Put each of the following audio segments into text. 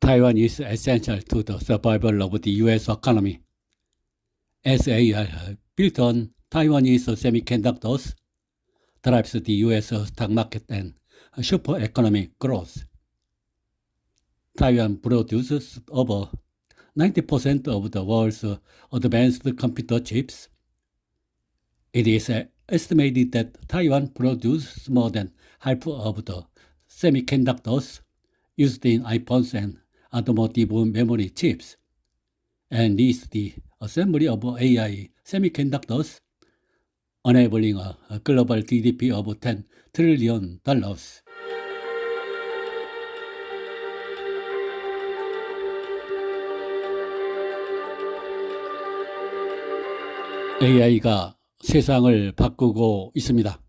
Taiwan is essential to the survival of the U.S. economy. SAR, built on Taiwanese semiconductors, drives the U.S. stock market and super economic growth. Taiwan produces over 90% of the world's advanced computer chips. It is estimated that Taiwan produces more than half of the semiconductors used in iPhones and automotive memory chips, and leads the assembly of AI semiconductors, enabling a global GDP of $10 trillion. AI가 세상을 바꾸고 있습니다.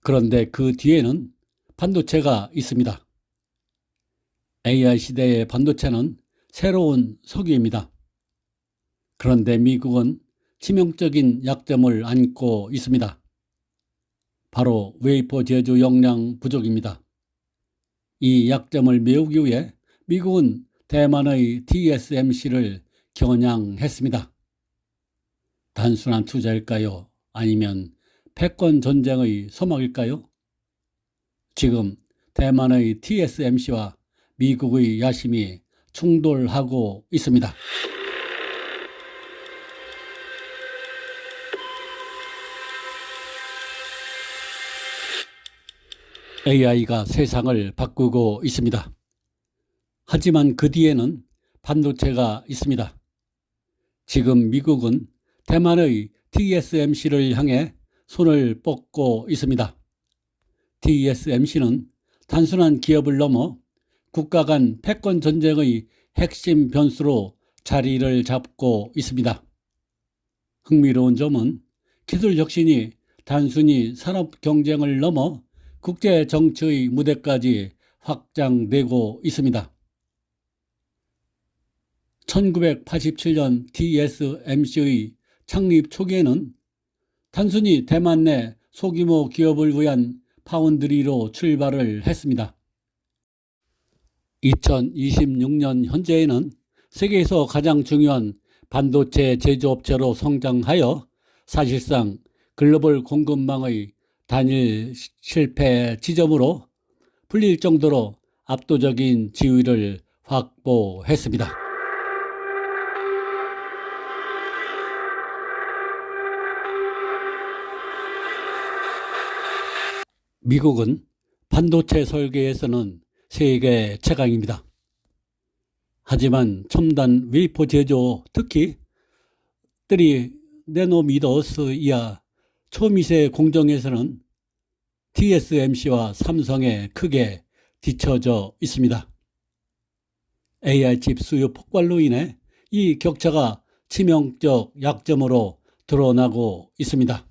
그런데 그 뒤에는 반도체가 있습니다. AI 시대의 반도체는 새로운 석유입니다. 그런데 미국은 치명적인 약점을 안고 있습니다. 바로 웨이퍼 제조 역량 부족입니다. 이 약점을 메우기 위해 미국은 대만의 TSMC를 겨냥했습니다. 단순한 투자일까요? 아니면 패권 전쟁의 소망일까요? 지금 대만의 TSMC와 미국의 야심이 충돌하고 있습니다. AI가 세상을 바꾸고 있습니다. 하지만 그 뒤에는 반도체가 있습니다. 지금 미국은 대만의 TSMC를 향해 손을 뻗고 있습니다. TSMC는 단순한 기업을 넘어 국가 간 패권 전쟁의 핵심 변수로 자리를 잡고 있습니다. 흥미로운 점은 기술 혁신이 단순히 산업 경쟁을 넘어 국제 정치의 무대까지 확장되고 있습니다. 1987년 TSMC의 창립 초기에는 단순히 대만 내 소규모 기업을 위한 파운드리로 출발을 했습니다. 2026년 현재에는 세계에서 가장 중요한 반도체 제조업체로 성장하여 사실상 글로벌 공급망의 단일 실패 지점으로 불릴 정도로 압도적인 지위를 확보했습니다. 미국은 반도체 설계에서는 세계 최강입니다. 하지만 첨단 웨이퍼 제조, 특히 3나노미터스 이하 초미세 공정에서는 TSMC와 삼성에 크게 뒤처져 있습니다. AI 칩 수요 폭발로 인해 이 격차가 치명적 약점으로 드러나고 있습니다.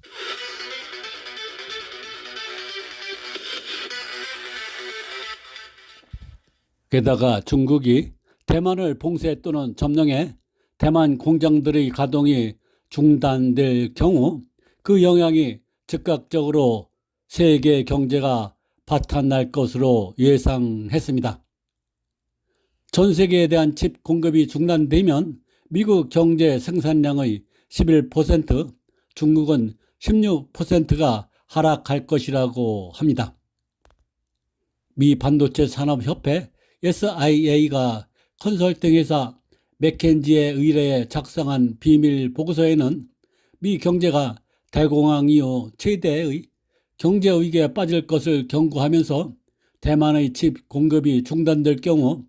게다가 중국이 대만을 봉쇄 또는 점령해 대만 공장들의 가동이 중단될 경우 그 영향이 즉각적으로 세계 경제가 파탄날 것으로 예상했습니다. 전 세계에 대한 칩 공급이 중단되면 미국 경제 생산량의 11%, 중국은 16%가 하락할 것이라고 합니다. 미 반도체 산업협회 SIA가 컨설팅 회사 맥켄지에 의뢰해 작성한 비밀 보고서에는 미 경제가 대공황 이후 최대의 경제 위기에 빠질 것을 경고하면서 대만의 칩 공급이 중단될 경우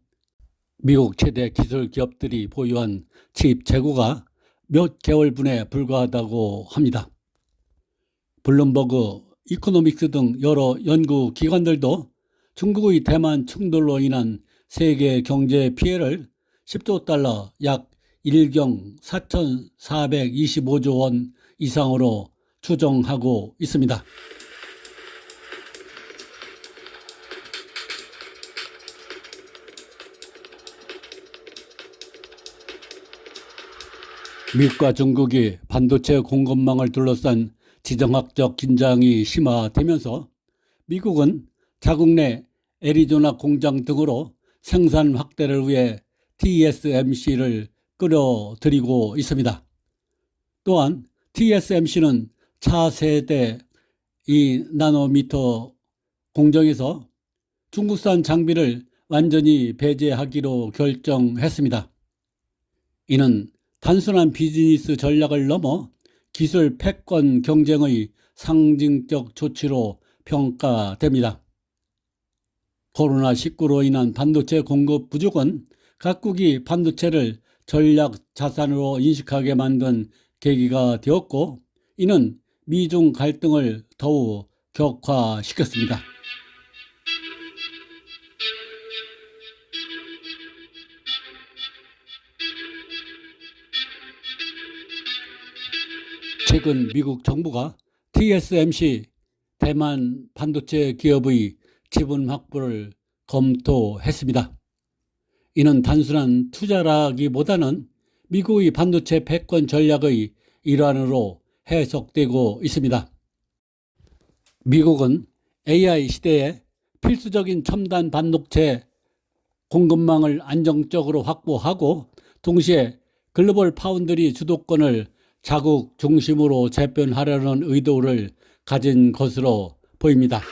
미국 최대 기술 기업들이 보유한 칩 재고가 몇 개월분에 불과하다고 합니다. 블룸버그, 이코노믹스 등 여러 연구 기관들도 중국의 대만 충돌로 인한 세계 경제 피해를 10조 달러, 약 1경 4,425조 원 이상으로 추정하고 있습니다. 미국과 중국이 반도체 공급망을 둘러싼 지정학적 긴장이 심화되면서 미국은 자국 내 애리조나 공장 등으로 생산 확대를 위해 TSMC를 끌어들이고 있습니다. 또한 TSMC는 차세대 2나노미터 공정에서 중국산 장비를 완전히 배제하기로 결정했습니다. 이는 단순한 비즈니스 전략을 넘어 기술 패권 경쟁의 상징적 조치로 평가됩니다. 코로나19로 인한 반도체 공급 부족은 각국이 반도체를 전략 자산으로 인식하게 만든 계기가 되었고, 이는 미중 갈등을 더욱 격화시켰습니다. 최근 미국 정부가 TSMC 대만 반도체 기업의 지분 확보를 검토했습니다. 이는 단순한 투자라기보다는 미국의 반도체 패권 전략의 일환으로 해석되고 있습니다. 미국은 AI 시대에 필수적인 첨단 반도체 공급망을 안정적으로 확보하고, 동시에 글로벌 파운드리 주도권을 자국 중심으로 재편하려는 의도를 가진 것으로 보입니다.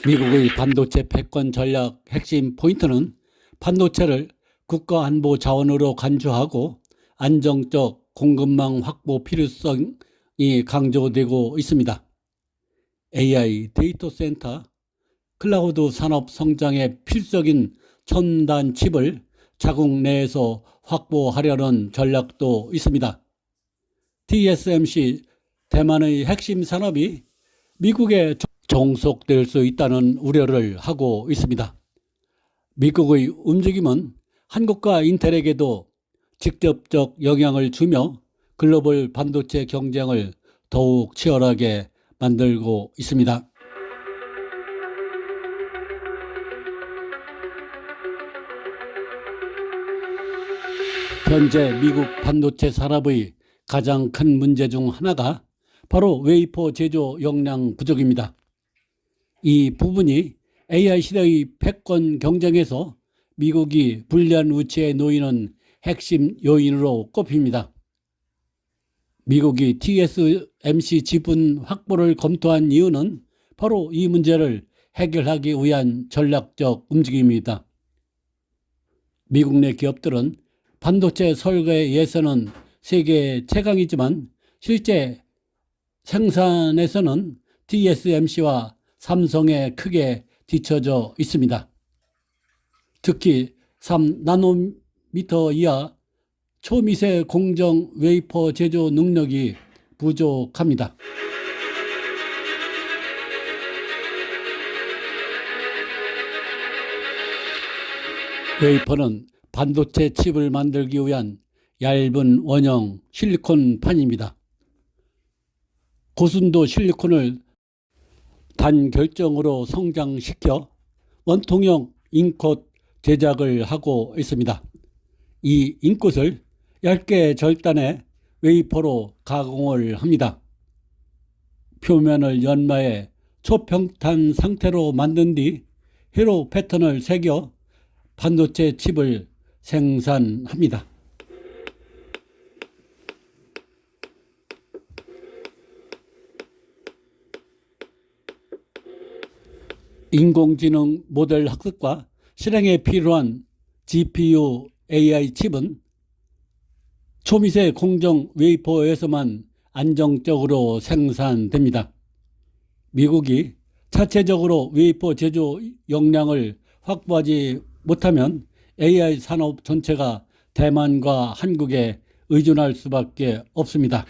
미국의 반도체 패권 전략 핵심 포인트는 반도체를 국가안보 자원으로 간주하고 안정적 공급망 확보 필요성이 강조되고 있습니다. AI 데이터 센터, 클라우드 산업 성장에 필수적인 첨단 칩을 자국 내에서 확보하려는 전략도 있습니다. TSMC 대만의 핵심 산업이 미국에 종속될 수 있다는 우려를 하고 있습니다. 미국의 움직임은 한국과 인텔에게도 직접적 영향을 주며 글로벌 반도체 경쟁을 더욱 치열하게 만들고 있습니다. 현재 미국 반도체 산업의 가장 큰 문제 중 하나가 바로 웨이퍼 제조 역량 부족입니다. 이 부분이 AI 시대의 패권 경쟁에서 미국이 불리한 위치에 놓이는 핵심 요인으로 꼽힙니다. 미국이 TSMC 지분 확보를 검토한 이유는 바로 이 문제를 해결하기 위한 전략적 움직임입니다. 미국 내 기업들은 반도체 설계 예산은 세계 최강이지만 실제 생산에서는 TSMC와 삼성에 크게 뒤처져 있습니다. 특히 3나노미터 이하 초미세 공정 웨이퍼 제조 능력이 부족합니다. 웨이퍼는 반도체 칩을 만들기 위한 얇은 원형 실리콘판입니다. 고순도 실리콘을 단결정으로 성장시켜 원통형 인콧 제작을 하고 있습니다. 이 인콧을 얇게 절단해 웨이퍼로 가공을 합니다. 표면을 연마해 초평탄 상태로 만든 뒤 회로 패턴을 새겨 반도체 칩을 생산합니다. 인공지능 모델 학습과 실행에 필요한 GPU AI 칩은 초미세 공정 웨이퍼에서만 안정적으로 생산됩니다. 미국이 자체적으로 웨이퍼 제조 역량을 확보하지 못하면 AI 산업 전체가 대만과 한국에 의존할 수밖에 없습니다.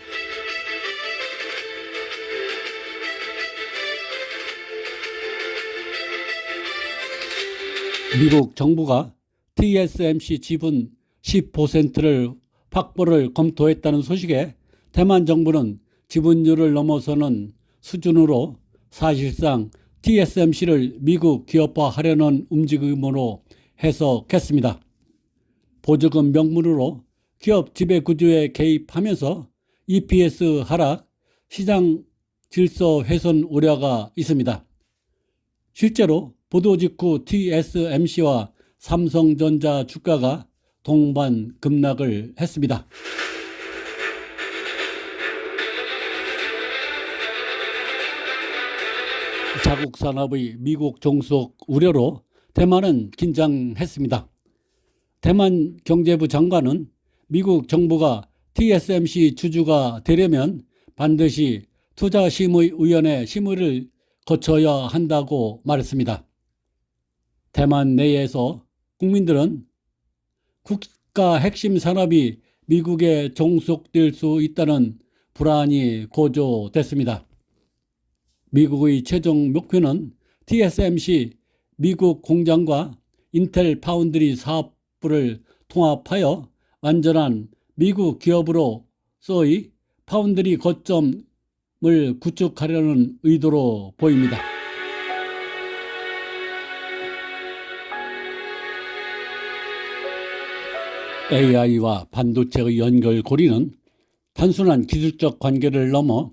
미국 정부가 TSMC 지분 10%를 확보를 검토했다는 소식에 대만 정부는 지분율을 넘어서는 수준으로 사실상 TSMC를 미국 기업화하려는 움직임으로 해석했습니다. 보조금 명분으로 기업 지배 구조에 개입하면서 EPS 하락, 시장 질서 훼손 우려가 있습니다. 실제로 보도 직후 TSMC와 삼성전자 주가가 동반 급락을 했습니다. 자국 산업의 미국 종속 우려로 대만은 긴장했습니다. 대만 경제부 장관은 미국 정부가 TSMC 주주가 되려면 반드시 투자심의위원회 심의를 거쳐야 한다고 말했습니다. 대만 내에서 국민들은 국가 핵심 산업이 미국에 종속될 수 있다는 불안이 고조됐습니다. 미국의 최종 목표는 TSMC 미국 공장과 인텔 파운드리 사업부를 통합하여 완전한 미국 기업으로서의 파운드리 거점을 구축하려는 의도로 보입니다. AI와 반도체의 연결고리는 단순한 기술적 관계를 넘어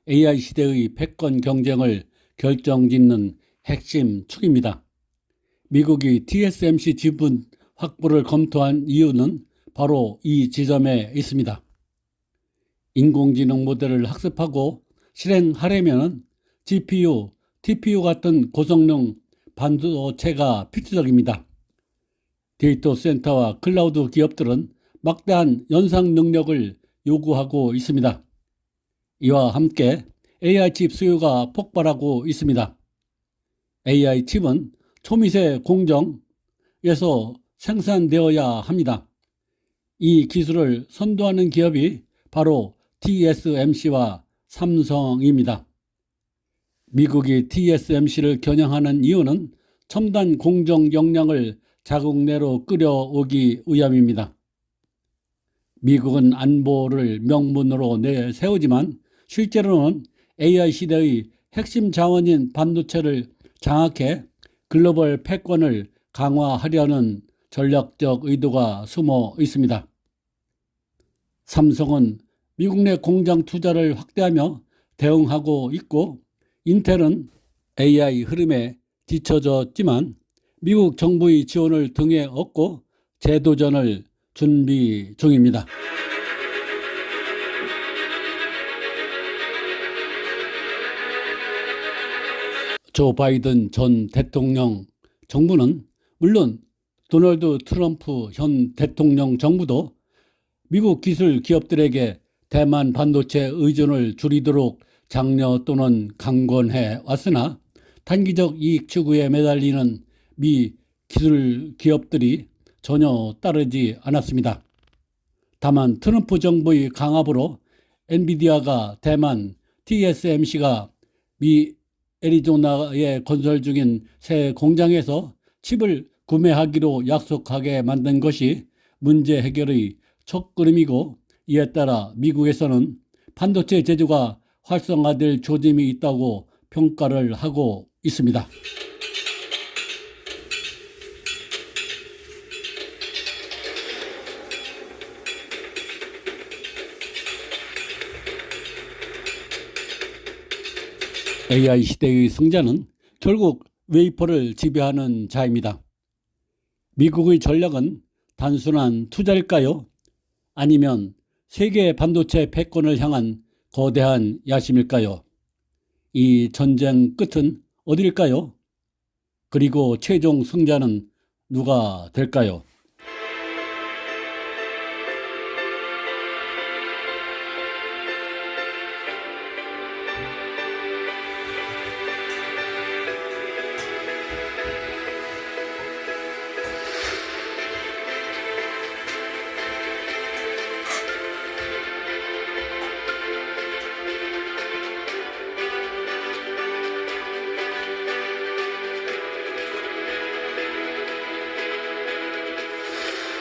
AI 시대의 패권 경쟁을 결정짓는 핵심 축입니다. 미국이 TSMC 지분 확보를 검토한 이유는 바로 이 지점에 있습니다. 인공지능 모델을 학습하고 실행하려면 GPU, TPU 같은 고성능 반도체가 필수적입니다. 데이터 센터와 클라우드 기업들은 막대한 연상 능력을 요구하고 있습니다. 이와 함께 AI 칩 수요가 폭발하고 있습니다. AI 칩은 초미세 공정에서 생산되어야 합니다. 이 기술을 선도하는 기업이 바로 TSMC와 삼성입니다. 미국이 TSMC를 겨냥하는 이유는 첨단 공정 역량을 자국 내로 끌어오기 위함입니다. 미국은 안보를 명분으로 내세우지만 실제로는 AI 시대의 핵심 자원인 반도체를 장악해 글로벌 패권을 강화하려는 전략적 의도가 숨어 있습니다. 삼성은 미국 내 공장 투자를 확대하며 대응하고 있고 인텔은 AI 흐름에 뒤처졌지만 미국 정부의 지원을 등에 업고 재도전을 준비 중입니다. 조 바이든 전 대통령 정부는 물론 도널드 트럼프 현 대통령 정부도 미국 기술 기업들에게 대만 반도체 의존을 줄이도록 장려 또는 강권해 왔으나 단기적 이익 추구에 매달리는 미 기술 기업들이 전혀 따르지 않았습니다. 다만 트럼프 정부의 강압으로 엔비디아가 대만, TSMC가 미 애리조나에 건설 중인 새 공장에서 칩을 구매하기로 약속하게 만든 것이 문제 해결의 첫걸음이고 이에 따라 미국에서는 반도체 제조가 활성화될 조짐이 있다고 평가를 하고 있습니다. AI 시대의 승자는 결국 웨이퍼를 지배하는 자입니다. 미국의 전략은 단순한 투자일까요? 아니면 세계 반도체 패권을 향한 거대한 야심일까요? 이 전쟁 끝은 어디일까요? 그리고 최종 승자는 누가 될까요?